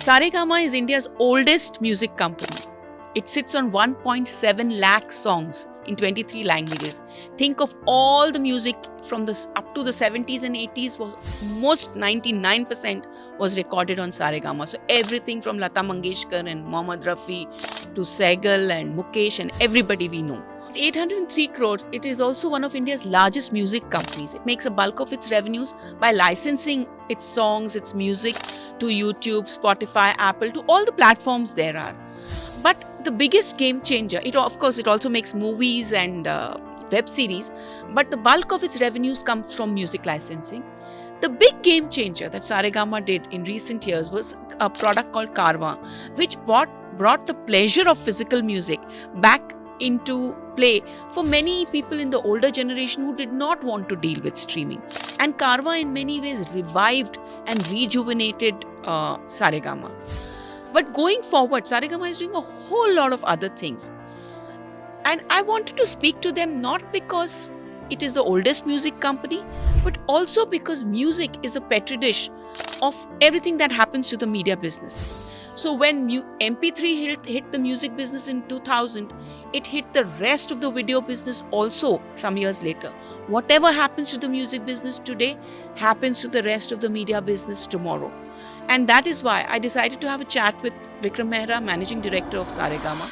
Saregama is India's oldest music company. It sits on 1.7 lakh songs in 23 languages. Think of all the music from up to the 70s and 80s, most 99% was recorded on Saregama. So everything from Lata Mangeshkar and Mohammad Rafi to Sehgal and Mukesh and everybody we know. 803 crores, it is also one of India's largest music companies. It makes a bulk of its revenues by licensing its songs, its music to YouTube, Spotify, Apple, to all the platforms there are. But the biggest game changer, it also makes movies and web series, but the bulk of its revenues come from music licensing. The big game changer that Saregama did in recent years was a product called Carvaan, which brought the pleasure of physical music back into play for many people in the older generation who did not want to deal with streaming. And Carvaan in many ways revived and rejuvenated Saregama. But going forward, Saregama is doing a whole lot of other things. And I wanted to speak to them not because it is the oldest music company, but also because music is a petri dish of everything that happens to the media business. So when MP3 hit the music business in 2000, it hit the rest of the video business also some years later. Whatever happens to the music business today happens to the rest of the media business tomorrow. And that is why I decided to have a chat with Vikram Mehra, Managing Director of Saregama.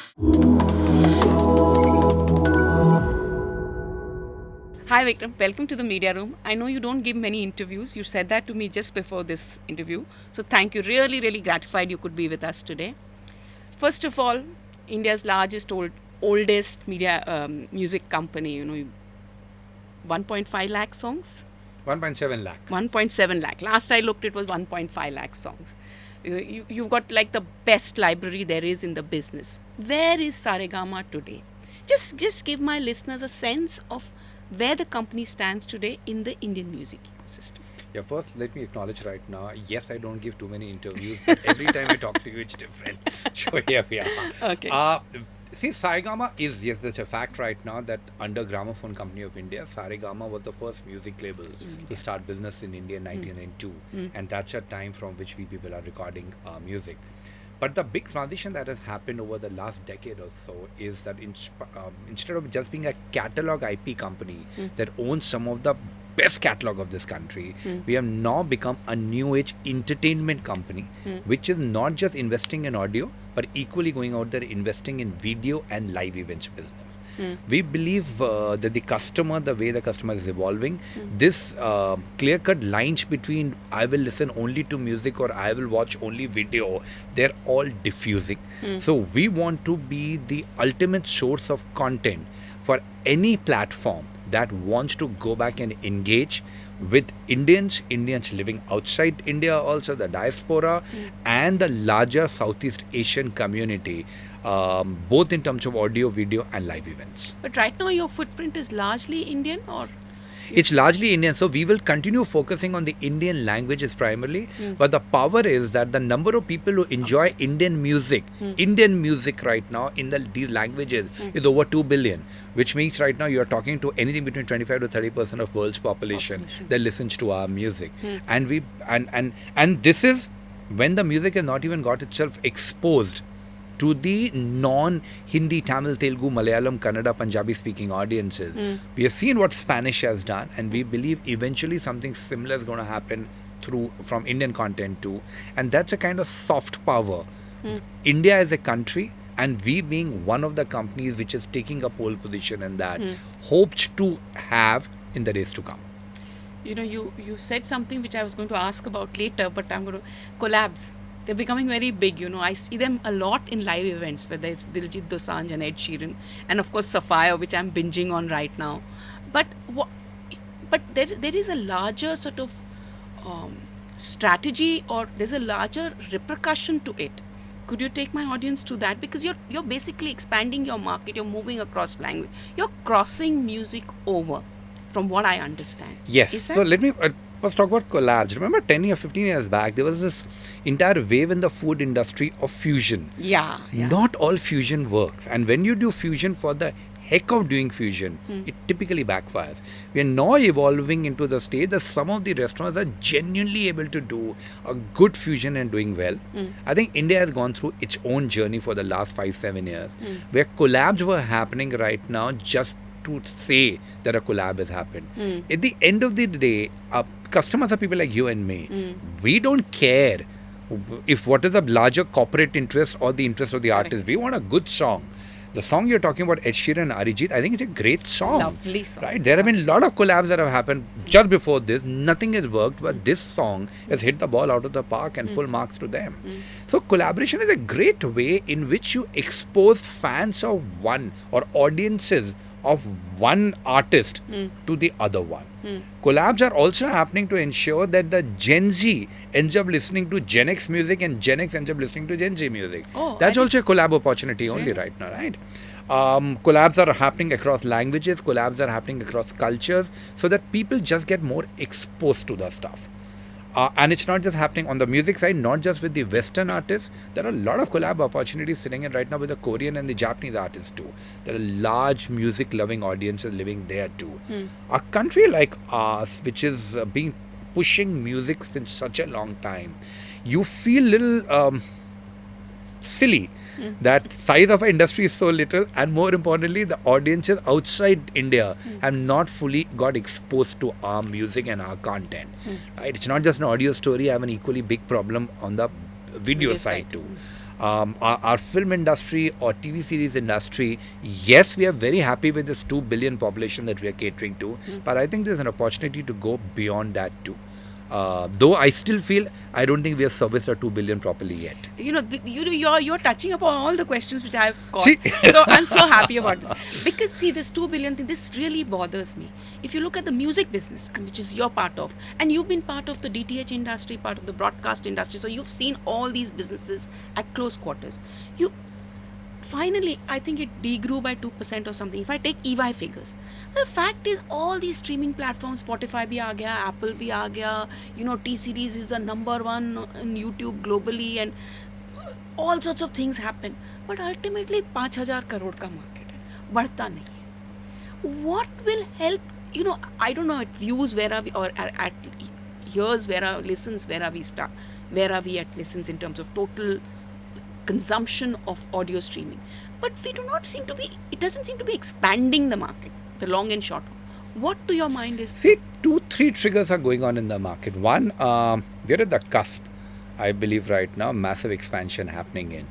Hi Vikram, welcome to the media room. I know you don't give many interviews. You said that to me just before this interview. So thank you. Really, really gratified you could be with us today. First of all, India's largest, oldest media music company, 1.5 lakh songs? 1.7 lakh. 1.7 lakh. Last I looked, it was 1.5 lakh songs. You've got like the best library there is in the business. Where is Saregama today? Just give my listeners a sense of where the company stands today in the Indian music ecosystem. Yeah, first let me acknowledge right now, yes, I don't give too many interviews, but every time I talk to you, it's different. So here we are. Okay. See, Saregama is, yes, there's a fact right now that under Gramophone Company of India, Saregama was the first music label to start business in India in 1992. And that's a time from which we people are recording music. But the big transition that has happened over the last decade or so is that instead of just being a catalog IP company that owns some of the best catalog of this country, we have now become a new age entertainment company, which is not just investing in audio, but equally going out there investing in video and live events business. We believe that the way the customer is evolving, this clear-cut lines between I will listen only to music or I will watch only video, they're all diffusing. So we want to be the ultimate source of content for any platform that wants to go back and engage with Indians living outside India, also the diaspora and the larger Southeast Asian community, both in terms of audio, video and live events. But right now your footprint is largely Indian or? It's largely Indian, so we will continue focusing on the Indian languages primarily. But the power is that the number of people who enjoy Indian music right now in these languages is over 2 billion, which means right now you are talking to anything between 25 to 30% of world's population that listens to our music. And this is when the music has not even got itself exposed to the non-Hindi, Tamil, Telugu, Malayalam, Kannada, Punjabi-speaking audiences. We have seen what Spanish has done, and we believe eventually something similar is going to happen from Indian content too. And that's a kind of soft power. India is a country, and we being one of the companies which is taking a pole position in that, hopes to have in the days to come. You said something which I was going to ask about later, but I'm going to collabs. They're becoming very big, I see them a lot in live events, whether it's Diljit Dosanjh and Ed Sheeran, and of course Sapphire, which I'm binging on right now. But there is a larger sort of strategy, or there's a larger repercussion to it. Could you take my audience to that? Because you're basically expanding your market, you're moving across language, you're crossing music over, from what I understand. Yes. So let me Let's talk about collabs. Remember 10 or 15 years back, there was this entire wave in the food industry of fusion. Yeah. Not all fusion works. And when you do fusion for the heck of doing fusion, it typically backfires. We are now evolving into the stage that some of the restaurants are genuinely able to do a good fusion and doing well. I think India has gone through its own journey for the last 5-7 years, where collabs were happening right now just to say that a collab has happened. At the end of the day, customers are people like you and me. We don't care if what is the larger corporate interest or the interest of the artist. We want a good song. The song you're talking about, Ed Sheeran and Arijit, I think it's a great song. Lovely song. Right? There have been a lot of collabs that have happened just before this. Nothing has worked, but this song has hit the ball out of the park and full marks to them. So collaboration is a great way in which you expose fans of one or audiences of one artist to the other one. Collabs are also happening to ensure that the Gen Z ends up listening to Gen X music and Gen X ends up listening to Gen Z music. That's also a collab opportunity only right now, right? Collabs are happening across languages, collabs are happening across cultures, so that people just get more exposed to the stuff. And it's not just happening on the music side, not just with the Western artists. There are a lot of collab opportunities sitting in right now with the Korean and the Japanese artists too. There are large music-loving audiences living there too. A country like ours, which is been pushing music since such a long time, you feel little silly that size of our industry is so little, and more importantly, the audiences outside India have not fully got exposed to our music and our content. Right? It's not just an audio story. I have an equally big problem on the video side too. Our film industry or TV series industry, yes, we are very happy with this 2 billion population that we are catering to, but I think there's an opportunity to go beyond that too. Though I still feel I don't think we have serviced our 2 billion properly yet. You know, you're touching upon all the questions which I've got. So I'm so happy about this. Because see, this 2 billion thing, this really bothers me. If you look at the music business, which is you're part of, and you've been part of the DTH industry, part of the broadcast industry, so you've seen all these businesses at close quarters. Finally, I think it degrew by 2% or something. If I take EY figures, the fact is all these streaming platforms, Spotify bhi aa gaya, Apple bhi aa gaya, T-Series is the number one in YouTube globally, and all sorts of things happen. But ultimately, 5,000 crore ka market hai, badhta nahi hai. What will help, I don't know at views, where are we, or at years, where are listens, where are we at listens in terms of total consumption of audio streaming, but we do not seem to be, it doesn't seem to be expanding the market, the long and short. What to your mind is? See, 2-3 triggers are going on in the market. One, we're at the cusp, I believe right now, massive expansion happening in.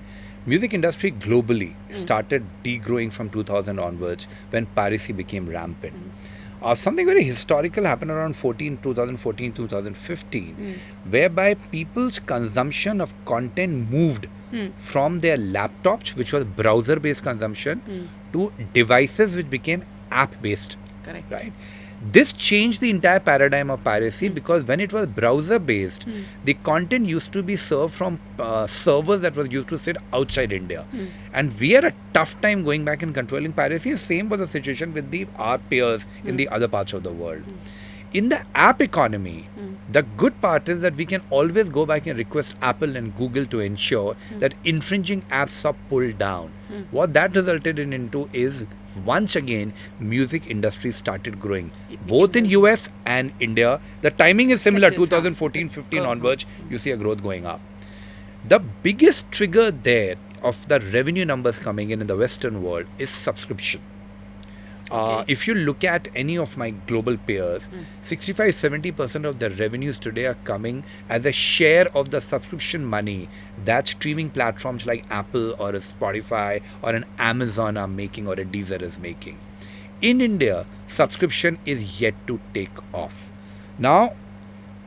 Music industry globally started degrowing from 2000 onwards when piracy became rampant. Something very historical happened around 2014-2015, whereby people's consumption of content moved from their laptops, which was browser-based consumption, to devices which became app-based. Correct. Right? This changed the entire paradigm of piracy because when it was browser-based, the content used to be served from servers that was used to sit outside India. And we had a tough time going back and controlling piracy. Same was the situation with our peers in the other parts of the world. In the app economy, the good part is that we can always go back and request Apple and Google to ensure that infringing apps are pulled down. What that resulted into is, once again, music industry started growing, both in US and India. The timing is similar, 2014-15 onwards, you see a growth going up. The biggest trigger there of the revenue numbers coming in the Western world is subscription. If you look at any of my global peers, 65-70% of their revenues today are coming as a share of the subscription money that streaming platforms like Apple or a Spotify or an Amazon are making or a Deezer is making. In India, subscription is yet to take off. Now,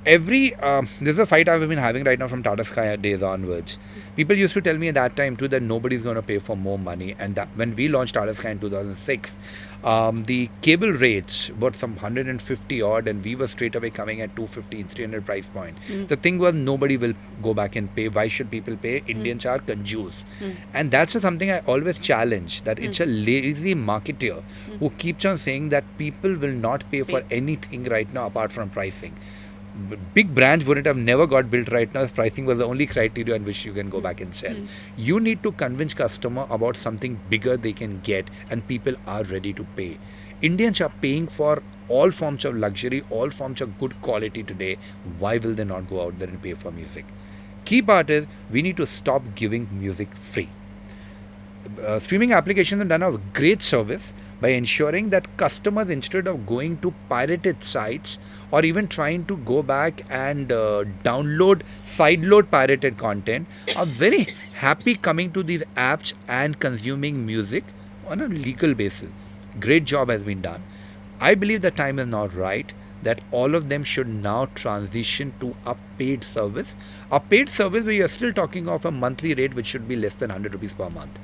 there's a fight I've been having right now from Tata Sky days onwards. People used to tell me at that time too that nobody's going to pay for more money, and that when we launched Tata Sky in 2006, the cable rates were some 150 odd, and we were straight away coming at 250, 300 price point. The thing was, nobody will go back and pay. Why should people pay? Indians are conjuice. And that's something I always challenge, that it's a lazy marketer who keeps on saying that people will not pay for anything right now apart from pricing. big brands wouldn't have never got built right now if pricing was the only criteria on which you can go back and sell. You need to convince customer about something bigger they can get, and people are ready to pay. Indians are paying for all forms of luxury, all forms of good quality today. Why will they not go out there and pay for music? Key part is we need to stop giving music free. Streaming applications have done a great service by ensuring that customers, instead of going to pirated sites or even trying to go back and sideload pirated content, are very happy coming to these apps and consuming music on a legal basis. Great job has been done. I believe the time is now right that all of them should now transition to a paid service. A paid service where you're still talking of a monthly rate which should be less than 100 rupees per month.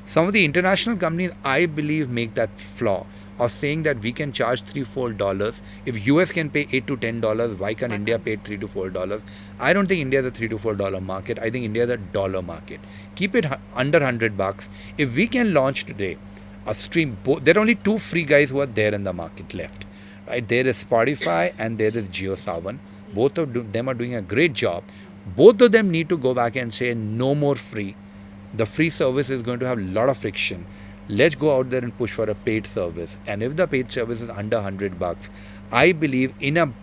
Some of the international companies, I believe, make that flaw of saying that we can charge $3-4. If US can pay $8 to $10, why can't India pay $3 to $4? I don't think India is a $3 to $4 market. I think India is a dollar market. Keep it under $100. If we can launch today a stream, there are only two free guys who are there in the market left. Right? There is Spotify and there is JioSaavn. Both of them are doing a great job. Both of them need to go back and say no more free. The free service is going to have a lot of friction. Let's go out there and push for a paid service. And if the paid service is under $100, I believe in a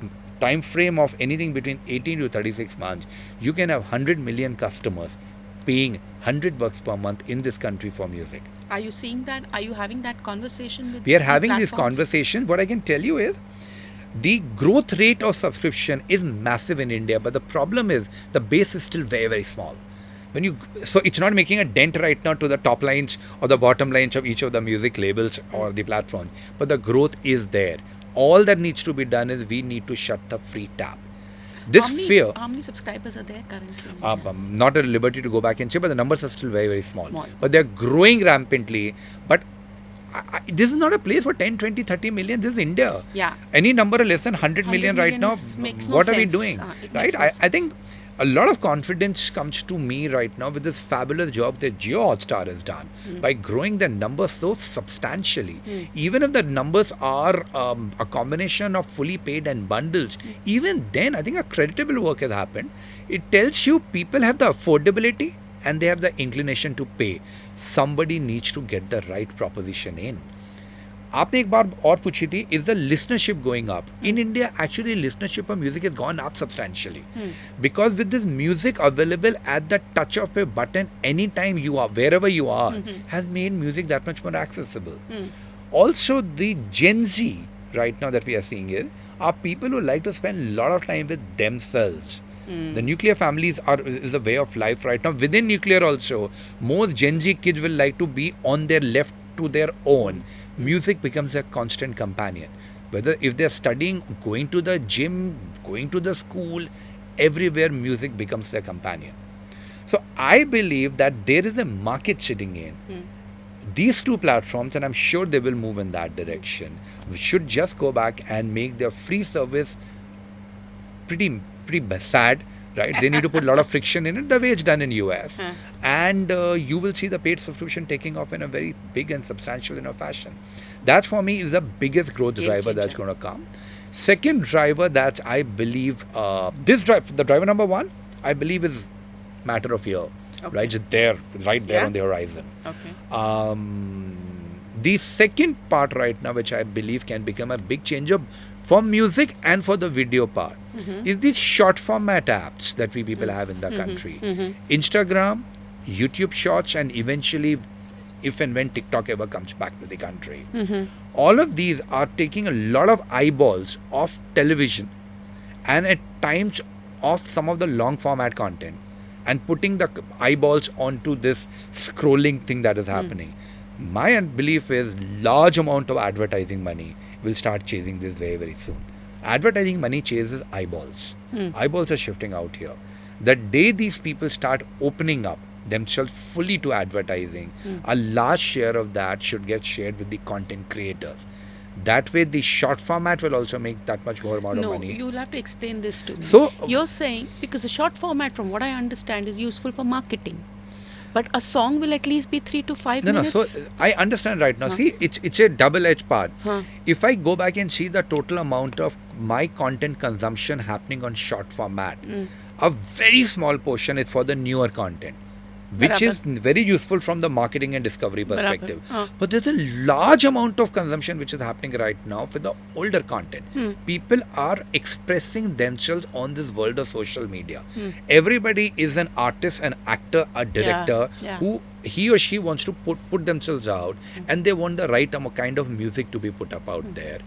time frame of anything between 18 to 36 months, you can have 100 million customers paying $100 per month in this country for music. Are you seeing that? Are you having that conversation with We are having platforms? this conversation. What I can tell you is the growth rate of subscription is massive in India, but the problem is the base is still very, very small. So it's not making a dent right now to the top lines or the bottom lines of each of the music labels or the platforms, but the growth is there. All that needs to be done is we need to shut the free tap. How many subscribers are there currently? I'm not at liberty to go back and say, but the numbers are still very, very small. But they're growing rampantly. But this is not a place for 10, 20, 30 million. This is India. Yeah. Any number less than 100 million right now, what are we doing? Right? I think a lot of confidence comes to me right now with this fabulous job that Jio Hotstar has done by growing the numbers so substantially. Even if the numbers are a combination of fully paid and bundles, even then I think a creditable work has happened. It tells you people have the affordability and they have the inclination to pay. Somebody needs to get the right proposition in. आपने एक बार और पूछी थी, is the listenership going up? In India, actually listenership of music has gone up substantially. Because with this music available at the touch of a button anytime you are, wherever you are, has made music that much more accessible. Also, the Gen Z right now that we are seeing are people who like to spend a lot of time with themselves. The nuclear families is a way of life right now. Within nuclear also, most Gen Z kids will like to be on their left to their own. Music becomes a constant companion. Whether if they're studying, going to the gym, going to the school, everywhere music becomes their companion. So I believe that there is a market sitting in. These two platforms, and I'm sure they will move in that direction, we should just go back and make their free service pretty sad, right? They need to put a lot of friction in it, the way it's done in US. And you will see the paid subscription taking off in a very big and substantial fashion. That for me is the biggest growth driver that's going to come. Second driver that I believe, the driver number one, I believe is matter of year. Right? Just there, right there on the horizon. The second part right now, which I believe can become a big changer for music and for the video part, is these short format apps that we people have in the country. Instagram, YouTube Shorts, and eventually, if and when TikTok ever comes back to the country. All of these are taking a lot of eyeballs off television and at times off some of the long format content and putting the eyeballs onto this scrolling thing that is happening. My belief is large amount of advertising money will start chasing this very, very soon. Advertising money chases eyeballs. Eyeballs are shifting out here. The day these people start opening up themselves fully to advertising, a large share of that should get shared with the content creators. That way the short format will also make that much more amount of money. No, you'll have to explain this to me. So you're saying, because the short format, from what I understand, is useful for marketing. But a song will at least be 3 to 5 minutes. No, so I understand right now. See, it's a double-edged part. If I go back and see the total amount of my content consumption happening on short format. A very small portion is for the newer content, which is very useful from the marketing and discovery perspective. But there's a large amount of consumption which is happening right now for the older content. People are expressing themselves on this world of social media. Everybody is an artist, an actor, a director who he or she wants to put themselves out, and they want the right kind of music to be put up out there.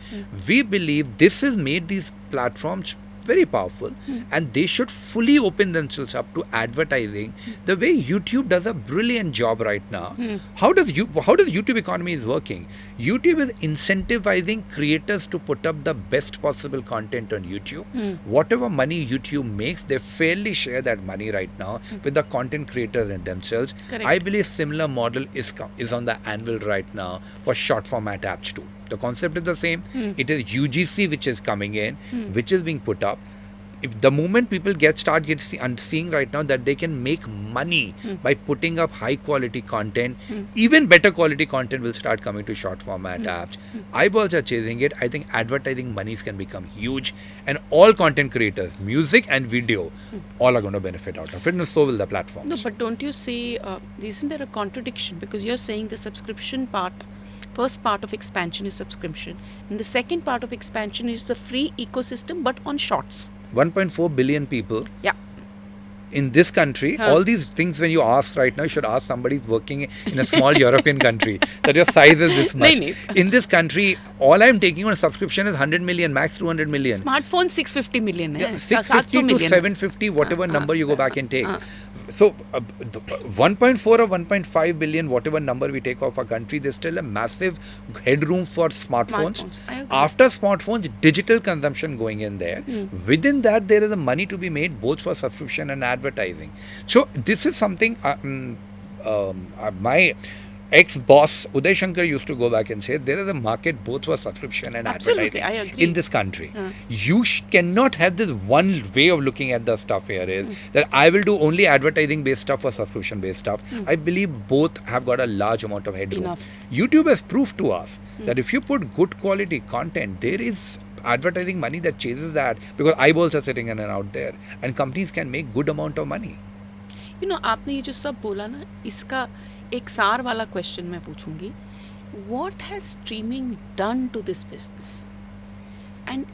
We believe this has made these platforms very powerful, and they should fully open themselves up to advertising the way YouTube does a brilliant job right now. How does YouTube economy is working? YouTube is incentivizing creators to put up the best possible content on YouTube. Whatever money YouTube makes, they fairly share that money right now with the content creators and themselves. Correct. I believe similar model is on the anvil right now for short format apps too. The concept is the same. It is UGC which is coming in, which is being put up. If the moment people seeing right now that they can make money by putting up high quality content, even better quality content will start coming to short format apps. Eyeballs are chasing it. I think advertising monies can become huge, and all content creators, music and video, all are going to benefit out of it, and so will the platforms. No, but don't you see, isn't there a contradiction? Because you're saying the subscription part, first part of expansion is subscription, and the second part of expansion is the free ecosystem, but on shorts. 1.4 billion people. Yeah. In this country, all these things when you ask right now, you should ask somebody working in a small European country that your size is this much. In this country, all I'm taking on a subscription is 100 million, max 200 million. Smartphone 650 million. 650 to 750, whatever number you go back and take. So 1.4 or 1.5 billion, whatever number we take off our country, there's still a massive headroom for smartphones. After smartphones, digital consumption going in there. Within that, there is a money to be made both for subscription and advertising. So this is something my ex-boss Uday Shankar used to go back and say there is a market both for subscription and advertising in this country. You cannot have this one way of looking at the stuff here is that I will do only advertising based stuff or subscription based stuff. I believe both have got a large amount of headroom. YouTube has proved to us that if you put good quality content, there is advertising money that chases that, because eyeballs are sitting in and out there, and companies can make good amount of money. You know, आपने ये जो सब बोला ना, इसका एक सार वाला क्वेश्चन मैं पूछूंगी. What has streaming done to this business? And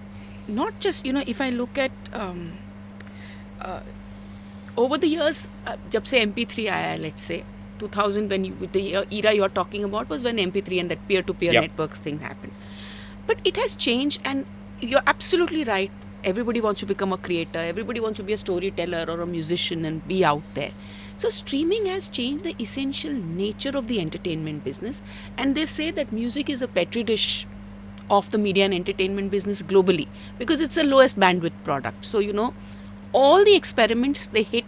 not just, you know, if I look at over the years, जब से MP3 आया, let's say 2000, when the era you're talking about was when MP3 and that peer-to-peer networks thing happened. But it has changed, and you're absolutely right. Everybody wants to become a creator. Everybody wants to be a storyteller or a musician and be out there. So streaming has changed the essential nature of the entertainment business. And they say that music is a petri dish of the media and entertainment business globally, because it's the lowest bandwidth product. So, you know, all the experiments, they hit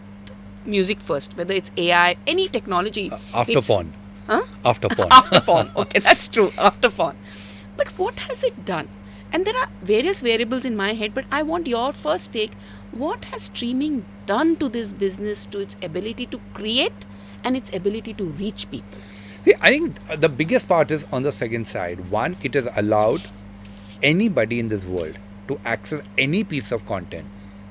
music first, whether it's AI, any technology. After porn. Huh? After porn. After porn. Okay, that's true. After porn. But what has it done? And there are various variables in my head, but I want your first take. What has streaming done to this business, to its ability to create and its ability to reach people? See, I think the biggest part is on the second side. One, it has allowed anybody in this world to access any piece of content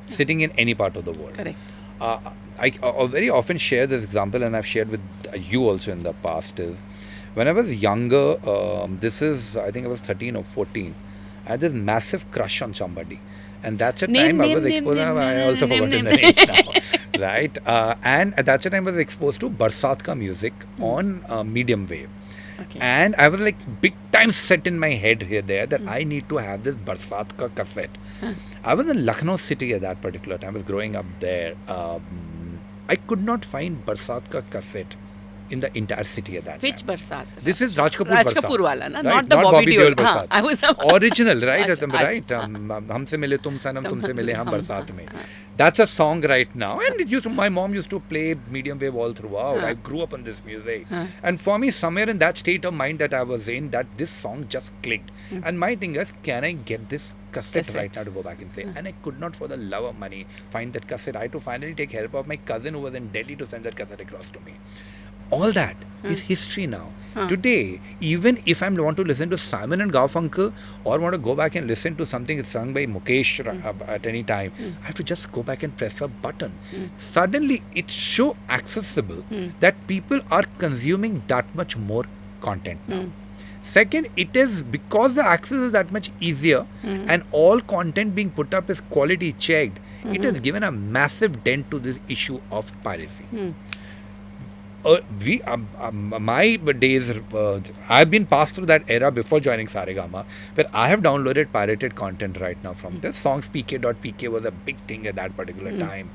sitting in any part of the world. Correct. I very often share this example, and I've shared with you also in the past, is when I was younger, I think I was 13 or 14, I had this massive crush on somebody. And that's a time I was exposed. I also forgotten the names now. Right? And that's a time I was exposed to Barsat ka music on medium wave. Okay. And I was like big time set in my head here there that I need to have this Barsat ka cassette. I was in Lucknow city at that particular time. I was growing up there. I could not find Barsat ka cassette in the entire city at that Which time. Barsat? This is Raj Kapoor Raj Barsat. Kapoor wala, na? Right? Not the Bobby Deol Barsat. I was Original, right? Achha, Right. achha. Humse mile tum sanam, tumse mile hum barsat mein. That's a song right now, and my mom used to play medium wave all throughout. I grew up on this music, and for me, somewhere in that state of mind that I was in, that this song just clicked. And my thing is, can I get this cassette right now to go back and play? And I could not, for the love of money, find that cassette. I had to finally take help of my cousin who was in Delhi to send that cassette across to me. All that is history now. Today, even if I want to listen to Simon and Garfunkel or want to go back and listen to something that's sung by Mukesh at any time, I have to just go back and press a button. Suddenly, it's so accessible that people are consuming that much more content now. Second, it is because the access is that much easier and all content being put up is quality checked, it has given a massive dent to this issue of piracy. My days, I've been passed through that era before joining Saregama, where I have downloaded pirated content right now from the songs. PK.pk was a big thing at that particular time.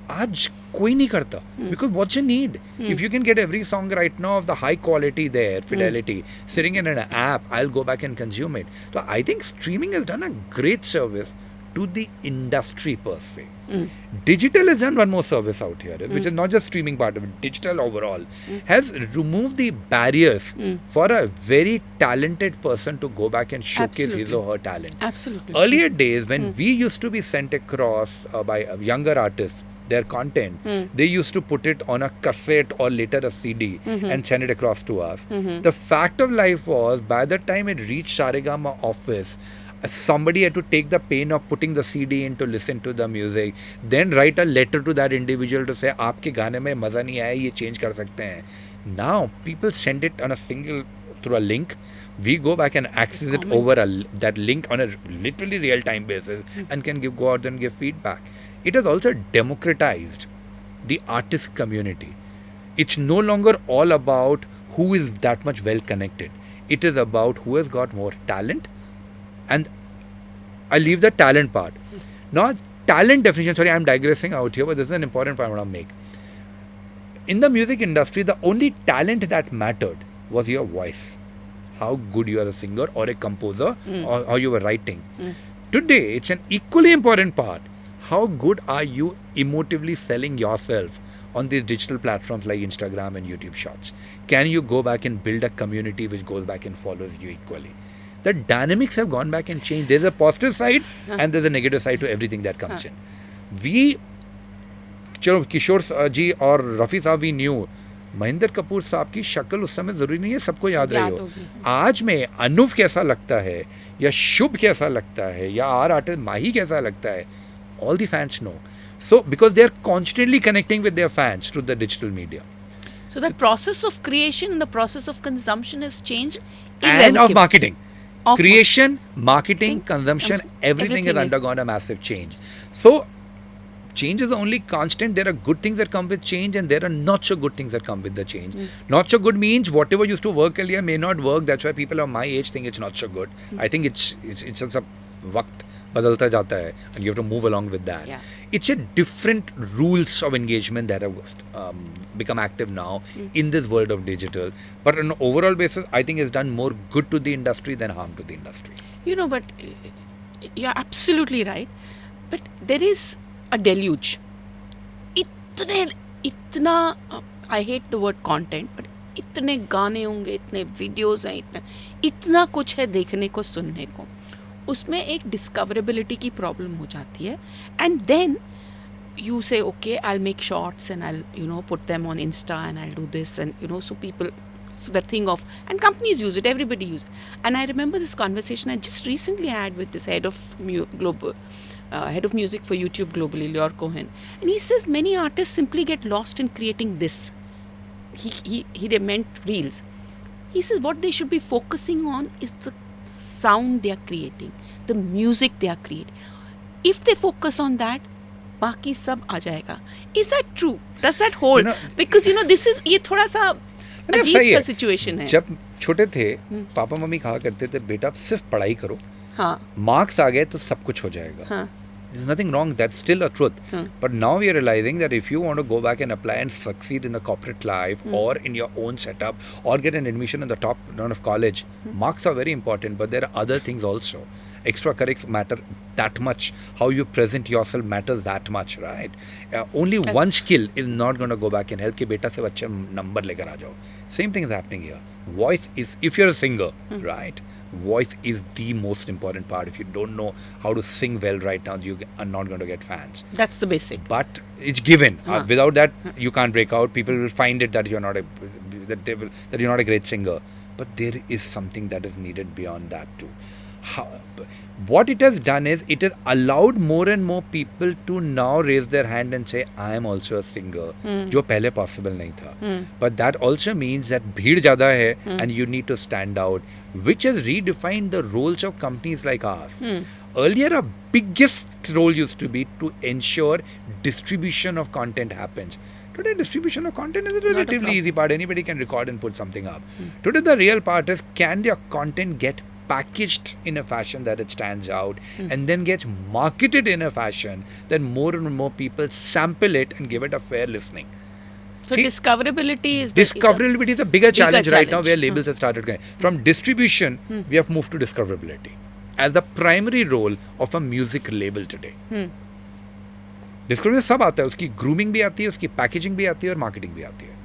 Aaj koi nahi karta, because what's your need? If you can get every song right now of the high quality there, fidelity, sitting in an app, I'll go back and consume it. So I think streaming has done a great service to the industry per se. Digital has done one more service out here, which is not just streaming part of it. Digital overall has removed the barriers for a very talented person to go back and showcase his or her talent. Absolutely. Earlier days, when we used to be sent across by younger artists their content, they used to put it on a cassette or later a CD and send it across to us. The fact of life was, by the time it reached Saregama office, somebody had to take the pain of putting the CD in to listen to the music, then write a letter to that individual to say, आपके गाने में मजा नहीं आया, ये change कर सकते हैं. Now people send it on a single through a link. We go back and access it over that link on a literally real-time basis and can go out and give feedback. It has also democratized the artist community. It's no longer all about who is that much well connected. It is about who has got more talent. And I leave the talent part. Now, talent definition, sorry, I'm digressing out here, but this is an important point I want to make. In the music industry, the only talent that mattered was your voice. How good you are a singer or a composer or how you were writing. Today, it's an equally important part. How good are you emotively selling yourself on these digital platforms like Instagram and YouTube Shorts? Can you go back and build a community which goes back and follows you equally? The dynamics have gone back and changed. There's a positive side and there's a negative side to everything that comes in. चलो किशोर जी और रफ़ी साहब we knew Mahendra Kapoor साहब की शक्ल उस समय ज़रूरी नहीं है सबको याद रही हो. आज में अनूप कैसा लगता है या शुभ कैसा लगता है या आर आर्टिस्ट माही कैसा लगता है, all the fans know. So because they are constantly connecting with their fans through the digital media. So the process of creation and the process of consumption has changed. And of marketing. Creation, marketing, consumption, everything has undergone a massive change. So, change is the only constant. There are good things that come with change and there are not so good things that come with the change. Not so good means whatever used to work earlier may not work. That's why people of my age think it's not so good. I think it's just a waqt badalta jata hai and you have to move along with that. Yeah. It's a different rules of engagement that have become active now in this world of digital. But on an overall basis, I think it's done more good to the industry than harm to the industry. You know, but you're absolutely right. But there is a deluge. Itna, I hate the word content, but इतने गाने होंगे, इतने videos हैं, इतना कुछ है देखने को सुनने को, उसमें एक डिस्कवरेबिलिटी की प्रॉब्लम हो जाती है. And then you say, okay, I'll make shorts and I'll put them on Insta and I'll do this and so people, so that thing of, and companies use it, everybody use it. And I remember this conversation I just recently had with this head of head of music for YouTube globally, Lior Cohen, and he says many artists simply get lost in creating this. He meant reels. He says what they should be focusing on is the sound they are creating, the music they are creating. If they focus on that, बाकी सब आ जाएगा. Is that true? Does that hold? Because this is ये थोड़ा सा अजीब सा situation है. जब छोटे थे पापा मम्मी कहा करते थे बेटा सिर्फ पढ़ाई करो, मार्क्स आ गए तो सब कुछ हो जाएगा. There's nothing wrong, that's still a truth. But now we are realizing that if you want to go back and apply and succeed in the corporate life or in your own setup or get an admission in the top round of college, marks are very important, but there are other things also. Extracurriculars matter that much. How you present yourself matters that much, right? Only one skill is not going to go back and help कि बेटा से अच्छे number लेकर आ जाओ. Same thing is happening here. Voice is, if you're a singer, right? voice is the most important part. If you don't know how to sing well right now, you are not going to get fans. That's the basic. But it's given. Huh. Without that, you can't break out. People will find it that you're not that you're not a great singer. But there is something that is needed beyond that too. What it has done is it has allowed more and more people to now raise their hand and say, I am also a singer, जो पहले possible नहीं था. But that also means that भीड़ ज़्यादा है and you need to stand out, which has redefined the roles of companies like ours. Earlier, our biggest role used to be to ensure distribution of content happens. Today, distribution of content is a relatively easy part. Anybody can record and put something up. Today, the real part is, can their content get packaged in a fashion that it stands out and then gets marketed in a fashion that more and more people sample it and give it a fair listening. So discoverability is a bigger challenge right now, where labels have started going. From distribution, we have moved to discoverability as the primary role of a music label today. Discoverability सब आता है, उसकी grooming भी आती है, उसकी packaging भी आती है और marketing भी आती है.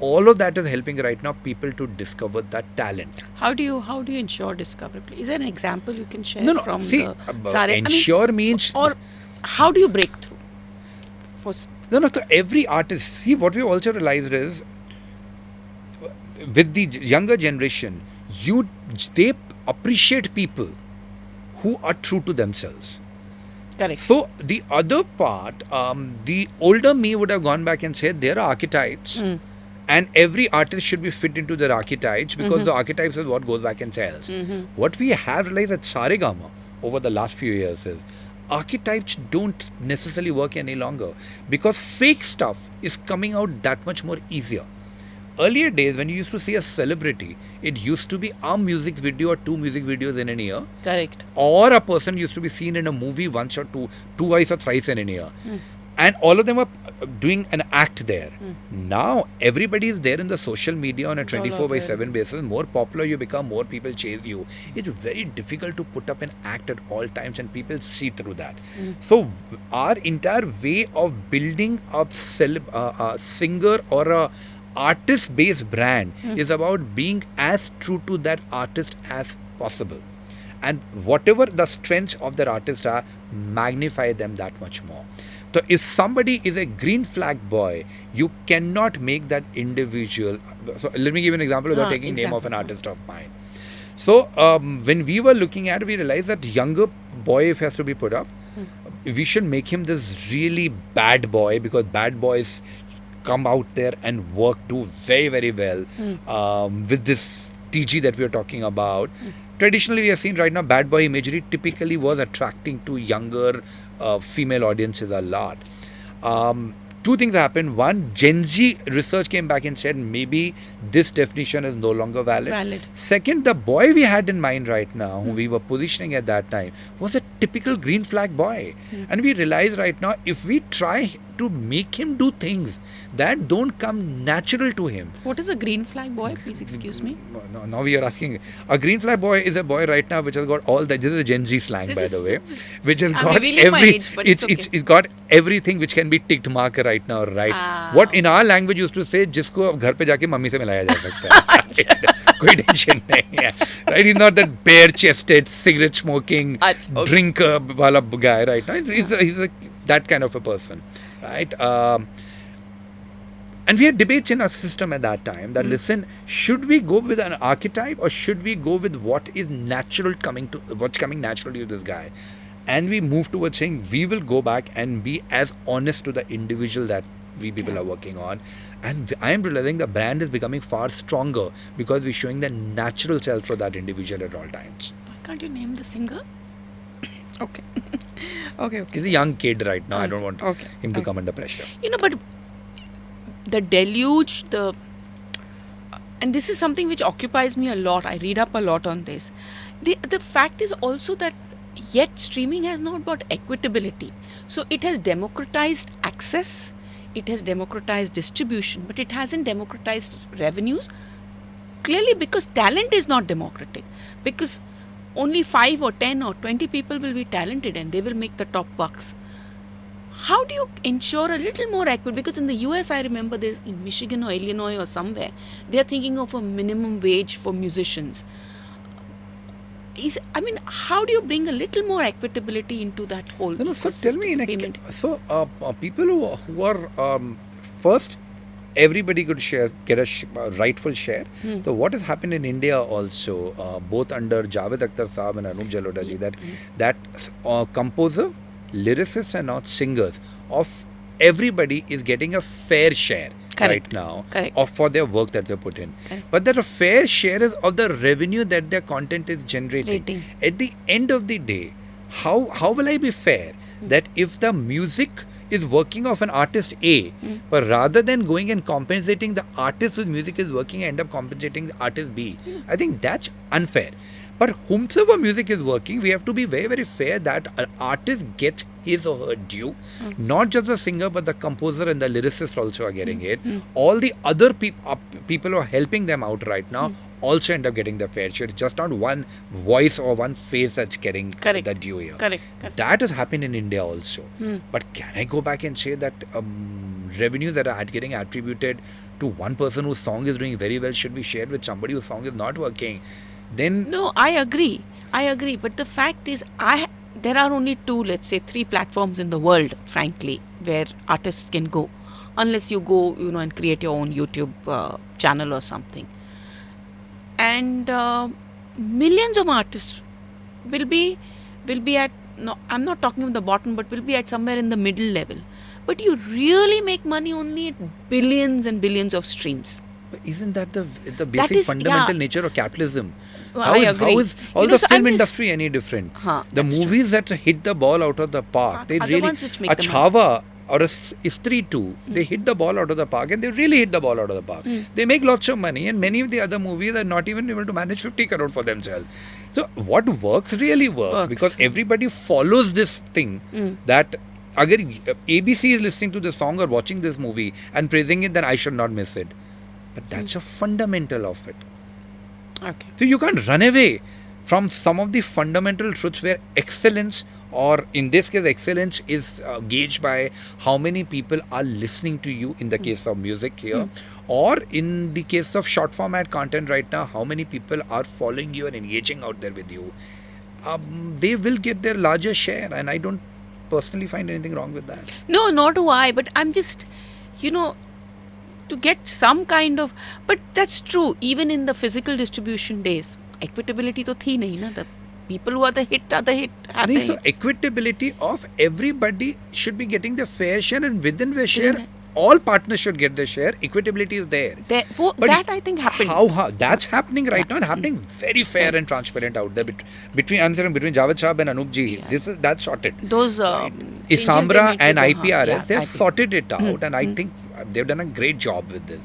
All of that is helping right now people to discover that talent. How do you ensure discoverability? Is there an example you can share from see, the Sare? Ensure means, or how do you break through? So every artist, see, what we also realized is, with the younger generation, they appreciate people who are true to themselves. Correct. So the other part, the older me would have gone back and said there are archetypes. And every artist should be fit into their archetypes, because the archetypes is what goes back and sells. What we have realized at Saregama over the last few years is archetypes don't necessarily work any longer, because fake stuff is coming out that much more easier. Earlier days, when you used to see a celebrity, it used to be a music video or 2 music videos in a year. Correct. Or a person used to be seen in a movie once or twice or thrice in a year. And all of them are doing an act there. Now, everybody is there in the social media on a 24/7 basis. More popular you become, more people chase you. It's very difficult to put up an act at all times, and people see through that. So, our entire way of building up a singer or a artist-based brand is about being as true to that artist as possible. And whatever the strengths of that artist are, magnify them that much more. So if somebody is a green flag boy, you cannot make that individual. So let me give you an example without taking name of an artist of mine. So when we were looking at it, we realized that younger boy, if he has to be put up, we should make him this really bad boy, because bad boys come out there and work too very, very well with this TG that we are talking about. Traditionally, we have seen right now bad boy imagery typically was attracting to younger female audiences a lot. 2 things happened. One, Gen Z research came back and said maybe this definition is no longer valid. Second, the boy we had in mind right now, who we were positioning at that time, was a typical green flag boy. And we realized right now, if we try to make him do things that don't come natural to him. What is a green flag boy? Please excuse me. No, now we are asking. A green flag boy is a boy right now which has got all the. This is a Gen Z slang, by the way, which has got every. It's got everything which can be ticked mark right now, right? What in our language used to say, जिसको घर पे जाके mummy से मिलाया जा सकता है. कोई टेंशन नहीं है, right? He's not that bare-chested, cigarette-smoking, drinker वाला guy right now. He's that kind of a person, right? And we had debates in our system at that time that listen, should we go with an archetype or should we go with what's coming naturally to this guy? And we moved towards saying we will go back and be as honest to the individual that we people are working on. And I am realizing the brand is becoming far stronger because we're showing the natural self for that individual at all times. Why can't you name the singer? Okay. Okay. He's a young kid right now. I don't want him to come under pressure. But the deluge, and this is something which occupies me a lot. I read up a lot on this. The fact is also that yet streaming has not got equitability. So it has democratized access, it has democratized distribution, but it hasn't democratized revenues. Clearly because talent is not democratic. Because only 5 or 10 or 20 people will be talented and they will make the top bucks. How do you ensure a little more equity? Because in the US, I remember there's in Michigan or Illinois or somewhere, they are thinking of a minimum wage for musicians. how do you bring a little more equitability into that whole No, so tell me, payment? people who are first, everybody could get a rightful share. So what has happened in India also, both under Javed Akhtar Saab and Anup Jalota ji, that composer, lyricist, and not singers of everybody is getting a fair share. Correct. Right now Correct. for their work that they put in. Correct. But that a fair share is of the revenue that their content is generating. Rating. At the end of the day, how will I be fair that if the music is working of an artist A, but rather than going and compensating the artist whose music is working, I end up compensating the artist B. I think that's unfair. But whomsoever music is working, we have to be very, very fair that an artist gets his or her due. Not just the singer, but the composer and the lyricist also are getting it. All the other people who are helping them out right now also end up getting the fair share. It's just not one voice or one face that's getting the due here. Correct. That has happened in India also. But can I go back and say that revenues that are getting attributed to one person whose song is doing very well should be shared with somebody whose song is not working? Then no, I agree. But the fact is, there are only 3 platforms in the world, frankly, where artists can go, unless you go, and create your own YouTube channel or something. And millions of artists will be at, no, I'm not talking about the bottom, but will be at somewhere in the middle level. But you really make money only at billions and billions of streams. But isn't that the basic fundamental nature of capitalism? I agree. How is all the film industry any different? The movies that hit the ball out of the park, they really, a Chhava or a Istri too, they hit the ball out of the park, and they really hit the ball out of the park. They make lots of money, and many of the other movies are not even able to manage 50 crore for themselves. So what works really works because everybody follows this thing that agar ABC is listening to the song or watching this movie and praising it, then I should not miss it. But that's a fundamental of it. Okay. So you can't run away from some of the fundamental truths where excellence, or in this case excellence, is gauged by how many people are listening to you in the case of music here, or in the case of short format content right now, how many people are following you and engaging out there with you. They will get their larger share, and I don't personally find anything wrong with that. No, nor do I, but I'm just, to get some kind of, but that's true even in the physical distribution days. Equitability to thi nahi na. The people who are the hit are the hit. So equitability of everybody should be getting the fair share, and within the share all partners should get their share. Equitability is there. But that I think happened. How that's happening right now, and happening very fair and transparent out there between Javed Saab and Anup ji. That's sorted. Those Isambra and IPRS, they've sorted it out, and I think they've done a great job with this.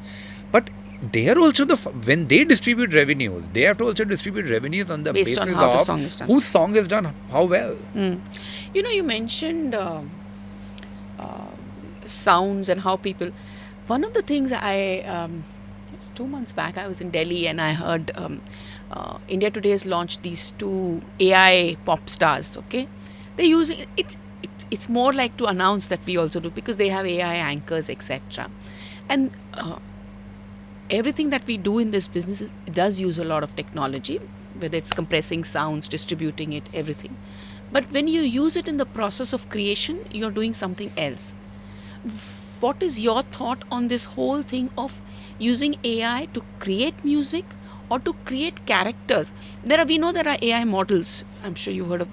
But they are also when they distribute revenues, they have to also distribute revenues on the based basis on how of the song is done. whose song is done how well. You mentioned sounds and how people. One of the things 2 months back, I was in Delhi and I heard India Today has launched these 2 AI pop stars. Okay, they're using it's more like to announce that we also do, because they have AI anchors, etc. And everything that we do in this business does use a lot of technology, whether it's compressing sounds, distributing it, everything. But when you use it in the process of creation, you're doing something else. What is your thought on this whole thing of using AI to create music or to create characters? We know there are AI models. I'm sure you've heard of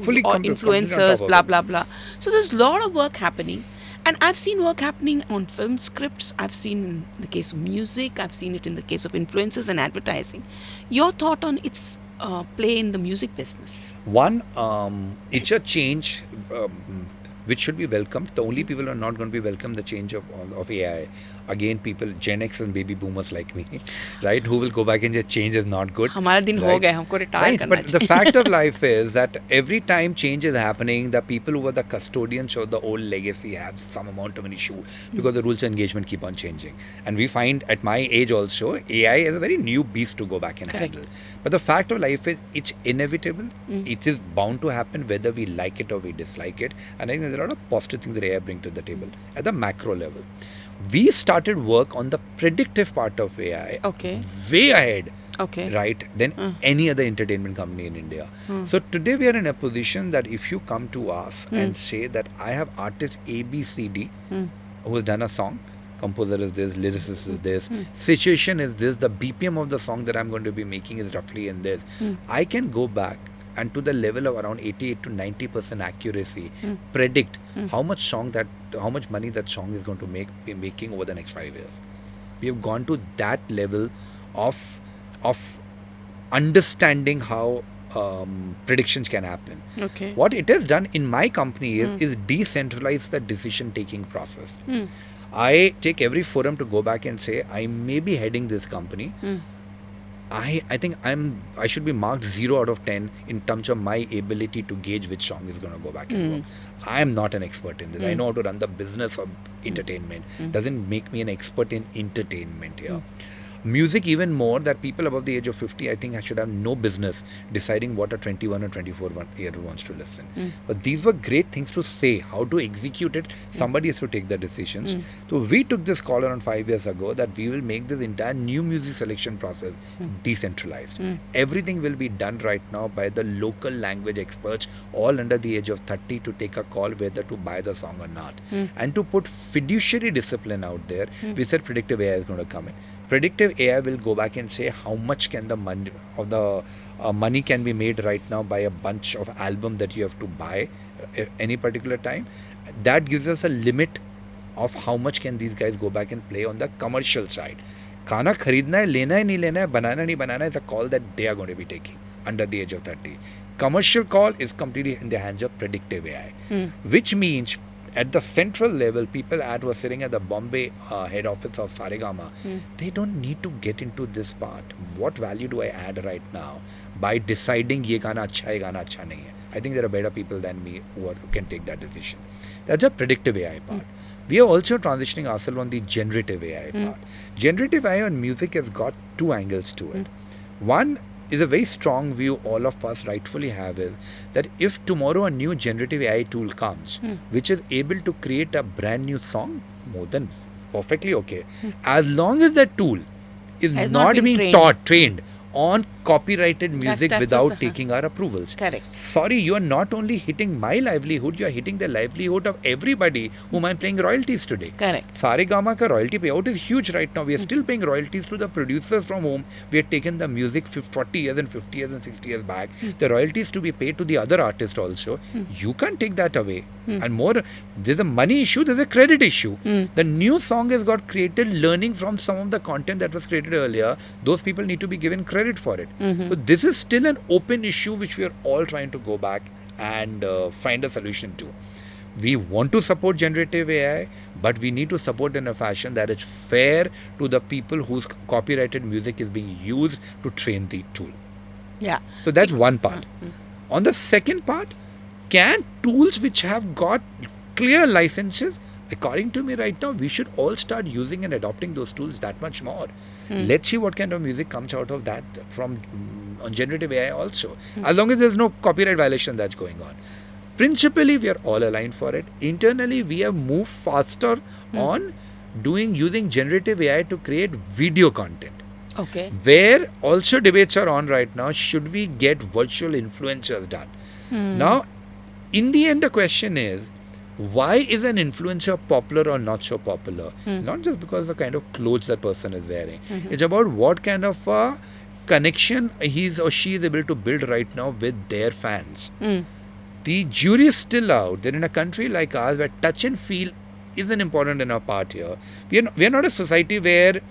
fully influencers, blah, blah, blah. So there's a lot of work happening. And I've seen work happening on film scripts. I've seen in the case of music. I've seen it in the case of influencers and advertising. Your thought on its play in the music business? One, it's a change which should be welcomed. The only people who are not going to be welcome the change of AI. Again, people, Gen X and baby boomers like me, right, who will go back and say change is not good. Hamara din ho gaya, humko retire karna But the fact of life is that every time change is happening, the people who were the custodians of the old legacy have some amount of an issue because the rules of engagement keep on changing. And we find at my age also, AI is a very new beast to go back and handle. But the fact of life is it's inevitable. It is bound to happen whether we like it or we dislike it. And I think there's a lot of positive things that AI brings to the table at the macro level. We started work on the predictive part of AI way ahead Okay. right, than any other entertainment company in India. So today we are in a position that if you come to us and say that I have artist A, B, C, D who has done a song, composer is this, lyricist is this, situation is this, the BPM of the song that I'm going to be making is roughly in this, I can go back and to the level of around 88 to 90% accuracy predict how much money that song is going to be making over the next 5 years. We have gone to that level of understanding how predictions can happen. Okay. What it has done in my company is decentralize the decision taking process. I take every forum to go back and say I may be heading this company. I think I should be marked 0 out of 10 in terms of my ability to gauge which song is going to go back and work. I am not an expert in this. I know how to run the business of entertainment. Doesn't make me an expert in entertainment here. Music even more, that people above the age of 50 I think I should have no business deciding what a 21 or 24-year wants to listen. But these were great things to say. How to execute it, somebody has to take the decisions. So we took this call around 5 years ago that we will make this entire new music selection process decentralized. Everything will be done right now by the local language experts, all under the age of 30, to take a call whether to buy the song or not. And to put fiduciary discipline out there, we said predictive AI is going to come in. Predictive AI will go back and say how much can the money can be made right now by a bunch of album that you have to buy at any particular time. That gives us a limit of how much can these guys go back and play on the commercial side. Khana kharidna hai, lena hai, nahi lena hai, banana nahi banana is a call that they are going to be taking under the age of 30. Commercial call is completely in the hands of predictive AI, which means at the central level, people who are sitting at the Bombay head office of Saregama, they don't need to get into this part. What value do I add right now by deciding ye gana acha hai, gana acha nahi hai? I think there are better people than me who can take that decision. That's a predictive AI part. We are also transitioning ourselves on the generative AI part. Generative AI on music has got 2 angles to it. One is a very strong view all of us rightfully have, is that if tomorrow a new generative AI tool comes which is able to create a brand new song, more than perfectly okay, as long as that tool is Has not been being trained on copyrighted music that was without the- taking our approvals. Correct. Sorry, you are not only hitting my livelihood, you are hitting the livelihood of everybody whom I'm paying royalties today. Correct. Saregama ka royalty payout is huge right now. We are still paying royalties to the producers from whom we had taken the music 40 years and 50 years and 60 years back. The royalties to be paid to the other artist also. You can't take that away. And more, there's a money issue, there's a credit issue. The new song has got created learning from some of the content that was created earlier. Those people need to be given credit for it. So this is still an open issue which we are all trying to go back and find a solution to. We want to support generative AI, but we need to support in a fashion that is fair to the people whose copyrighted music is being used to train the tool. Yeah. So that's one part. On the second part, can tools which have got clear licenses, according to me right now, we should all start using and adopting those tools that much more. Let's see what kind of music comes out of that from on generative AI also. As long as there's no copyright violation that's going on. Principally, we are all aligned for it. Internally, we have moved faster on using generative AI to create video content. Okay. Where also debates are on right now, should we get virtual influencers done? Now, in the end, the question is, why is an influencer popular or not so popular? Not just because of the kind of clothes that person is wearing. It's about what kind of a connection he or she is able to build right now with their fans. The jury is still out. They're in a country like ours where touch and feel isn't important in our part here. We are not a society where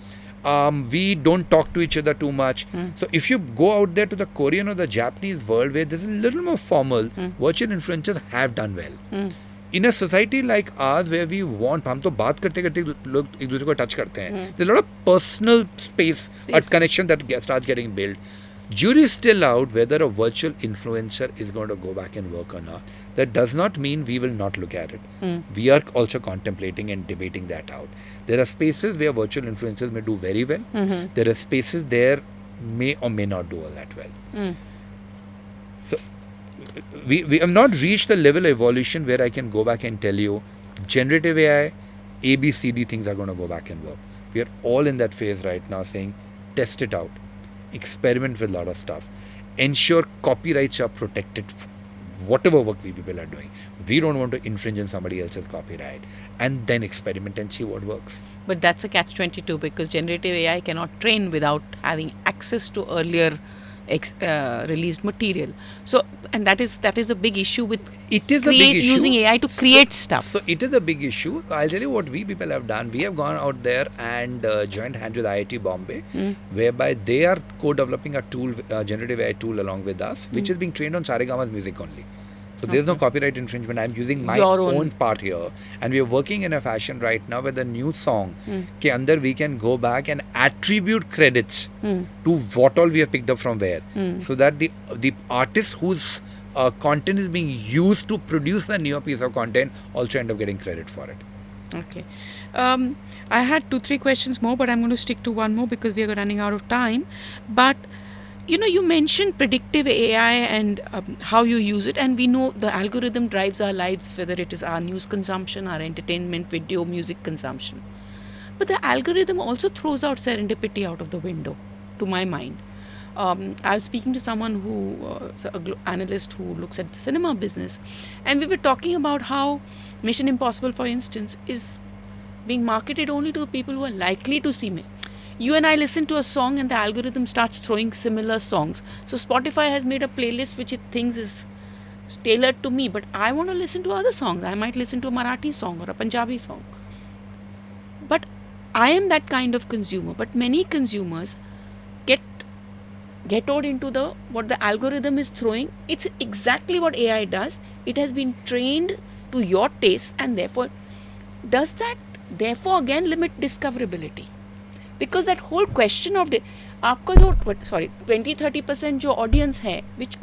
we don't talk to each other too much. So if you go out there to the Korean or the Japanese world where this is a little more formal, virtual influencers have done well. In a society like ours where we want, हम तो बात करते करते लोग एक दूसरे को touch करते हैं. There's a lot of personal space, a connection that starts getting built. Jury is still out whether a virtual influencer is going to go back and work or not. That does not mean we will not look at it. We are also contemplating and debating that out. There are spaces where virtual influencers may do very well. There are spaces there may or may not do all that well. So we have not reached the level of evolution where I can go back and tell you generative AI, A, B, C, D things are going to go back and work. We are all in that phase right now saying test it out. experiment with a lot of stuff, ensure copyrights are protected. Whatever work we people are doing, we don't want to infringe on somebody else's copyright, and then experiment and see what works. But that's a catch-22 because generative AI cannot train without having access to earlier released material. So, and that is the big issue with It is a big issue. using AI to create stuff. So it is a big issue. I'll tell you what we people have done. We have gone out there and joined hands with IIT Bombay, whereby they are co-developing a tool, generative AI tool along with us, which is being trained on Saregama's music only. So there's no copyright infringement. I'm using my Your own part here, and we are working in a fashion right now with a new song. के अंदर we can go back and attribute credits to what all we have picked up from where, so that the artist whose content is being used to produce a newer piece of content also end up getting credit for it. Okay. I had 2-3 questions more, but I'm going to stick to one more because we are running out of time. But you mentioned predictive AI and how you use it, and we know the algorithm drives our lives, whether it is our news consumption, our entertainment, video, music consumption. But the algorithm also throws out serendipity out of the window, to my mind. I was speaking to someone who, an analyst who looks at the cinema business, and we were talking about how Mission Impossible, for instance, is being marketed only to people who are likely to see me. You and I listen to a song and the algorithm starts throwing similar songs. So Spotify has made a playlist which it thinks is tailored to me, but I want to listen to other songs. I might listen to a Marathi song or a Punjabi song. But I am that kind of consumer. But many consumers get out into what the algorithm is throwing. It's exactly what AI does. It has been trained to your taste, and therefore does that again limit discoverability. Because that whole question of आपका जो 20-30% जो audience है, which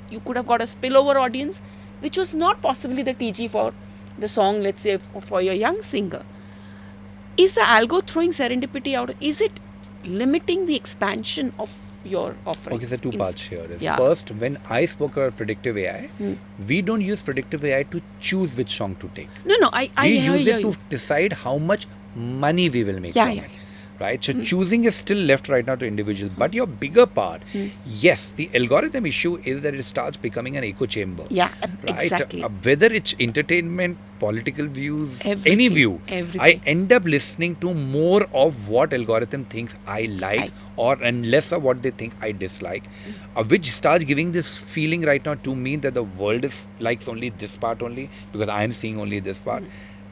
you could have got a spillover audience, which was not possibly the TG for the song, let's say for your young singer. Is the algo throwing serendipity out? Is it limiting the expansion of your offerings? Okay, so two parts here. First, when I spoke about predictive AI, we don't use predictive AI to choose which song to take. No, we use it to decide how much money we will make from it. Right? So choosing is still left right now to individuals. But your bigger part, yes, the algorithm issue is that it starts becoming an echo chamber. Yeah, right? Exactly. Whether it's entertainment, political views, Everything, any view, everything. I end up listening to more of what algorithm thinks I like and less of what they think I dislike, which starts giving this feeling right now to me that the world likes only this part only because I am seeing only this part.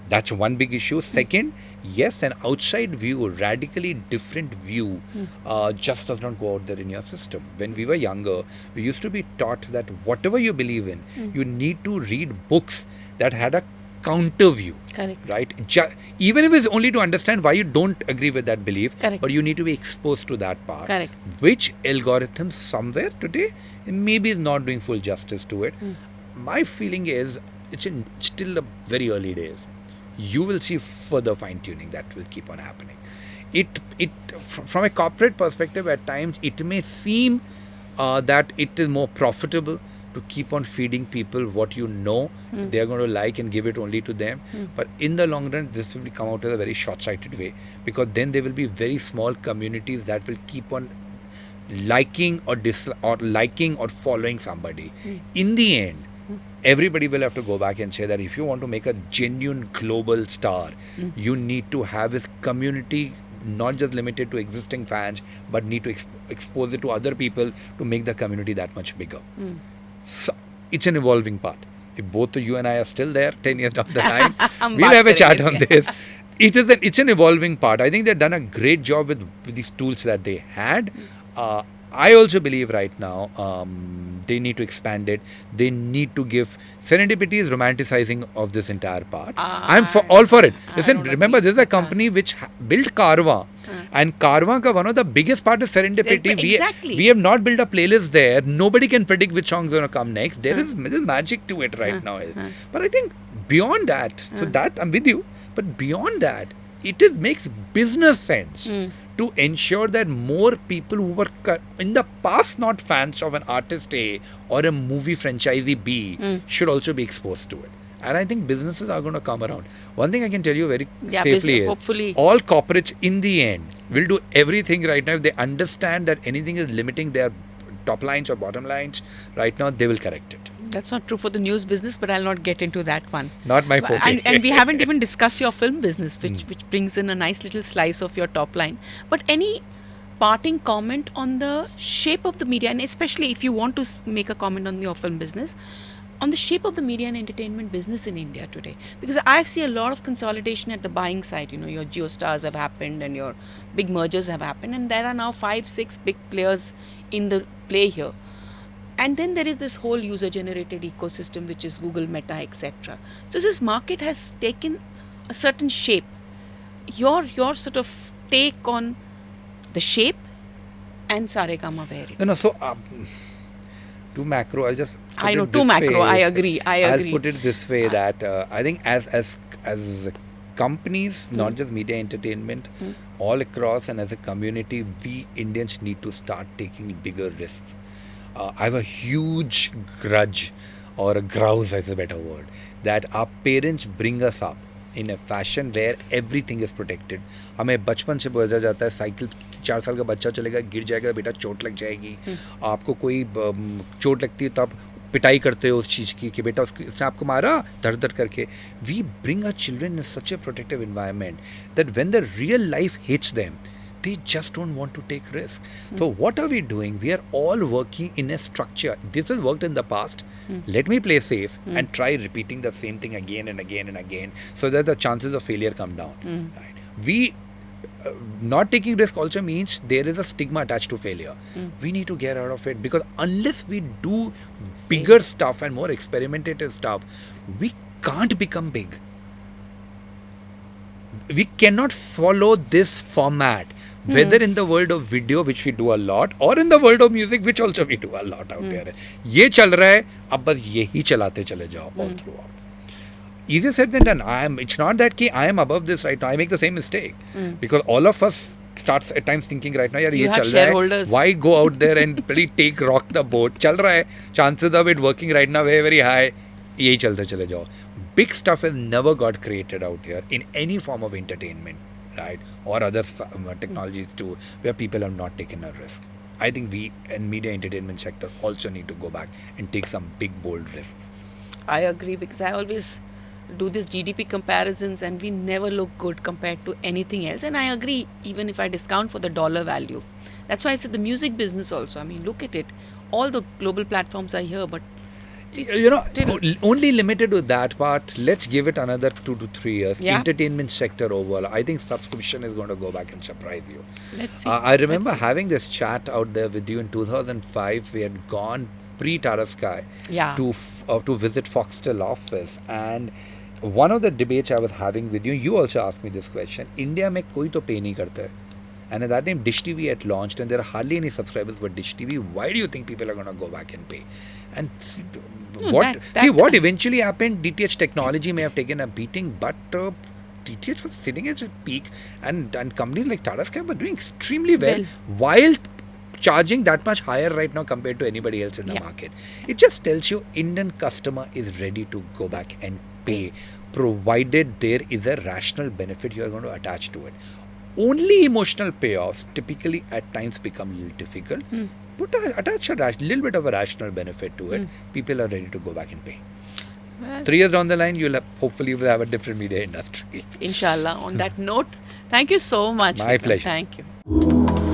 That's one big issue. Second, yes, an outside view, radically different view, just does not go out there in your system. When we were younger, we used to be taught that whatever you believe in, you need to read books that had a counter view. Correct. Right? Even if it's only to understand why you don't agree with that belief, Correct. but you need to be exposed to that part. Correct. Which algorithm somewhere today maybe is not doing full justice to it. My feeling is it's still a very early days. You will see further fine-tuning that will keep on happening. From a corporate perspective, at times it may seem that it is more profitable to keep on feeding people what you know they are going to like and give it only to them. But in the long run, this will come out as a very short-sighted way, because then there will be very small communities that will keep on liking or following somebody. In the end, everybody will have to go back and say that if you want to make a genuine global star, you need to have this community not just limited to existing fans, but need to expose it to other people to make the community that much bigger. So it's an evolving part. If both you and I are still there 10 years down the line, we'll have a chat on this. It's an evolving part. I think they've done a great job with these tools that they had. I also believe right now they need to expand it. They need to give... Serendipity is romanticizing of this entire part. I'm all for it. Listen, remember, this is a company which built Carvaan. And Carvaan ka one of the biggest part is serendipity. Exactly. We have not built a playlist there. Nobody can predict which song is going to come next. There is magic to it right now. But I think beyond that, so that I'm with you. But beyond that, it makes business sense to ensure that more people who were in the past not fans of an artist A or a movie franchisee B should also be exposed to it. And I think businesses are going to come around. One thing I can tell you very Yeah, safely is hopefully. all corporates in the end will do everything right now. If they understand that anything is limiting their top lines or bottom lines right now, they will correct it. That's not true for the news business, but I'll not get into that one. Not my forte. And we haven't even discussed your film business, which brings in a nice little slice of your top line. But any parting comment on the shape of the media, and especially if you want to make a comment on your film business, on the shape of the media and entertainment business in India today? Because I see a lot of consolidation at the buying side. You know, your JioStars have happened and your big mergers have happened, and there are now 5-6 big players in the play here. And then there is this whole user-generated ecosystem, which is Google, Meta, etc. So this market has taken a certain shape. Your sort of take on the shape and Saregama where it. No, so too macro. I'll just. I know, too macro. I agree. I'll put it this way that I think as companies, not just media entertainment, all across and as a community, we Indians need to start taking bigger risks. I have a huge grudge, or a grouse is a better word, that our parents bring us up in a fashion where everything is protected. हमें बचपन से बोला जाता है cycle 4 साल का बच्चा चलेगा, गिर जाएगा, बेटा चोट लग जाएगी. आपको कोई चोट लगती है तो आप पिटाई करते हो उस चीज़ की कि बेटा उसने आपको मारा दर दर करके. We bring our children in such a protective environment that when the real life hits them, they just don't want to take risks. So what are we doing? We are all working in a structure. This has worked in the past. Let me play safe and try repeating the same thing again and again and again so that the chances of failure come down. Right? We not taking risk also means there is a stigma attached to failure. We need to get out of it, because unless we do bigger stuff and more experimentative stuff, we can't become big. We cannot follow this format, whether in the world of video, which we do a lot, or in the world of music, which also we do a lot out there. ये चल रहा है, अब बस यही चलाते चले जाओ all throughout. Easier said than done. It's not that I am above this right now. I make the same mistake because all of us starts at times thinking right now, यार ये चल रहा है. Why go out there and really rock the boat? चल रहा है. Chances of it working right now very very high. यही चलते चले जाओ. Big stuff has never got created out here in any form of entertainment, right? Or other technologies too, where people have not taken a risk. I think we in media entertainment sector also need to go back and take some big bold risks. I agree, because I always do this GDP comparisons and we never look good compared to anything else. And I agree, even if I discount for the dollar value. That's why I said the music business also. I mean, look at it. All the global platforms are here, but only limited to that part. Let's give it another 2 to 3 years. Entertainment sector overall, I think subscription is going to go back and surprise you. Let's see. I remember having this chat out there with you in 2005. We had gone pre-Tara Sky to visit Foxtel office, and one of the debates I was having with you, you also asked me this question. India में कोई तो pay नहीं करता है. And at that time, Dish TV had launched, and there are hardly any subscribers for Dish TV. Why do you think people are going to go back and pay? And what eventually happened, DTH technology may have taken a beating, but DTH was sitting at its peak, and companies like Tata Sky were doing extremely well while charging that much higher right now compared to anybody else in the market. It just tells you Indian customer is ready to go back and pay, provided there is a rational benefit you are going to attach to it. Only emotional payoffs typically at times become a little difficult. But attach a little bit of a rational benefit to it. People are ready to go back and pay. Well, 3 years down the line, hopefully you will have a different media industry. Inshallah. On that note, thank you so much. My pleasure. Thank you.